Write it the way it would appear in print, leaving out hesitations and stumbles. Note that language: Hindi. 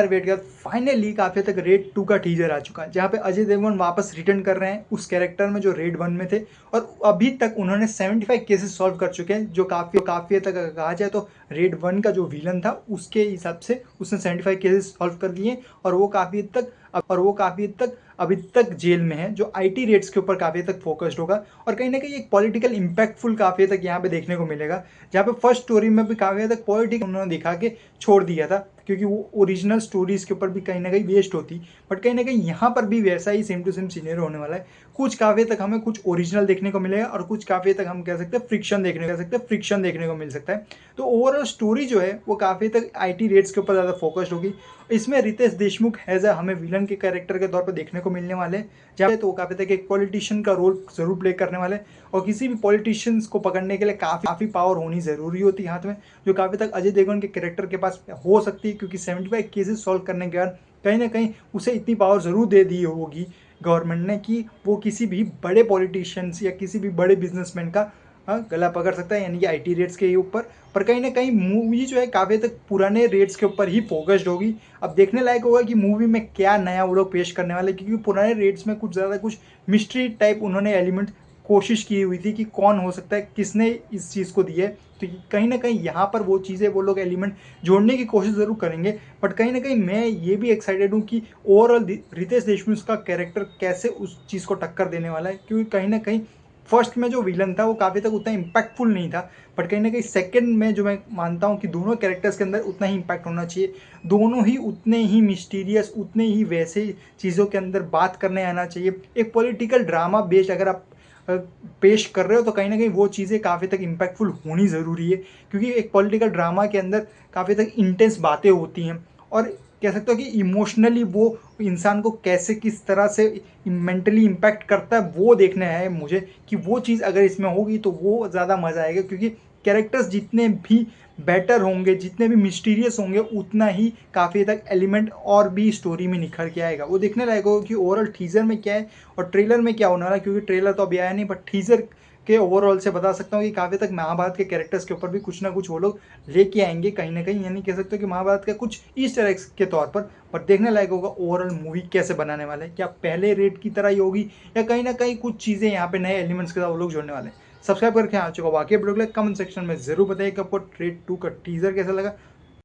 वेट के बाद फाइनली काफी तक रेड 2 का टीजर आ चुका है, जहाँ पे अजय देवगन वापस रिटर्न कर रहे हैं उस कैरेक्टर में जो रेड 1 में थे। और अभी तक उन्होंने 75 केसेस सॉल्व कर चुके हैं, जो काफी हद तक अगर कहा जाए तो रेड 1 का जो विलन था उसके हिसाब से उसने 75 केसेस सॉल्व कर लिए। और वो काफी हद तक अभी तक जेल में है, जो आईटी रेड्स के ऊपर काफी हद तक फोकस्ड होगा। और कहीं ना कहीं एक पॉलिटिकल इम्पैक्टफुल काफी हद तक यहाँ पे देखने को मिलेगा, जहाँ पे फर्स्ट स्टोरी में भी काफी हद तक पॉलिटिक्स उन्होंने दिखा के छोड़ दिया था, क्योंकि वो ओरिजिनल स्टोरीज के ऊपर भी कहीं ना कहीं वेस्ट होती। बट कहीं ना कहीं यहाँ पर भी वैसा ही सेम टू सेम सीनियर होने वाला है। कुछ काफी तक हमें कुछ ओरिजिनल देखने को मिलेगा और कुछ काफी तक हम कह सकते हैं फ्रिक्शन देखने को मिल सकता है। तो ओवरऑल स्टोरी जो है वो काफी तक आईटी रेट्स के ऊपर ज़्यादा फोकस्ड होगी। इसमें रितेश देशमुख एज अ हमें विलन के कैरेक्टर के तौर पर देखने को मिलने वाले हैं, जहाँ तो वो काफी तक एक पॉलिटिशियन का रोल जरूर प्ले करने वाले हैं। और किसी भी पॉलिटिशियंस को पकड़ने के लिए काफी पावर होनी जरूरी होती है हाथ में, जो काफी तक अजय देवगन के कैरेक्टर के पास हो सकती है, क्योंकि 75 केसेस सॉल्व करने के बाद कहीं ना कहीं उसे इतनी पावर जरूर दे दी होगी गवर्नमेंट ने कि वो किसी भी बड़े पॉलिटिशियंस या किसी भी बड़े बिजनेसमैन का गला पकड़ सकता है, यानी कि आईटी रेट्स के ऊपर। पर कहीं ना कहीं मूवी जो है काफ़ी तक पुराने रेट्स के ऊपर ही फोकस्ड होगी। अब देखने लायक होगा कि मूवी में क्या नया वो लोग पेश करने वाले, क्योंकि पुराने रेट्स में कुछ ज़्यादा कुछ मिस्ट्री टाइप उन्होंने एलिमेंट कोशिश की हुई थी कि कौन हो सकता है, किसने इस चीज़ को दी है। तो कहीं ना कहीं यहाँ पर वो चीज़ें वो लोग एलिमेंट जोड़ने की कोशिश ज़रूर करेंगे। बट कहीं ना कहीं मैं ये भी एक्साइटेड हूँ कि ओवरऑल रितेश देशमुख का कैरेक्टर कैसे उस चीज़ को टक्कर देने वाला है, क्योंकि कहीं ना कहीं फर्स्ट में जो विलन था वो काफ़ी तक उतना इम्पैक्टफुल नहीं था। बट कहीं ना कहीं सेकंड में जो मैं मानता हूँ कि दोनों कैरेक्टर्स के अंदर उतना ही इम्पैक्ट होना चाहिए, दोनों ही उतने ही मिस्टीरियस, उतने ही वैसे चीज़ों के अंदर बात करने आना चाहिए। एक पॉलिटिकल ड्रामा बेस्ड अगर आप पेश कर रहे हो तो कहीं ना कहीं वो चीज़ें काफ़ी तक इम्पैक्टफुल होनी ज़रूरी है, क्योंकि एक पॉलिटिकल ड्रामा के अंदर काफ़ी तक इंटेंस बातें होती हैं। और कह सकते हो कि इमोशनली वो इंसान को कैसे किस तरह से मेंटली इम्पैक्ट करता है वो देखना है मुझे, कि वो चीज़ अगर इसमें होगी तो वो ज़्यादा मज़ा आएगा। क्योंकि कैरेक्टर्स जितने भी बेटर होंगे, जितने भी मिस्टीरियस होंगे, उतना ही काफ़ी तक एलिमेंट और भी स्टोरी में निखर के आएगा। वो देखने लायक होगा कि ओवरऑल टीजर में क्या है और ट्रेलर में क्या होने वाला है, क्योंकि ट्रेलर तो अभी आया नहीं। बट टीजर के ओवरऑल से बता सकता हूँ कि काफ़ी तक महाभारत के कैरेक्टर्स के ऊपर भी कुछ ना कुछ वो लोग लेके आएंगे कहीं ना कहीं, यानी कह सकते हो कि महाभारत का कुछ ईस्टर एग्स के तौर पर। पर देखने लायक होगा ओवरऑल मूवी कैसे बनाने वाले हैं, क्या पहले रेट की तरह ही होगी या कहीं ना कहीं कुछ चीज़ें यहाँ पे नए एलिमेंट्स के साथ वो लोग जोड़ने वाले हैं। सब्सक्राइब करके आ चुका वाकई वीडियो कमेंट सेक्शन में जरूर बताइए कि आपको रेड 2 का टीजर कैसा लगा।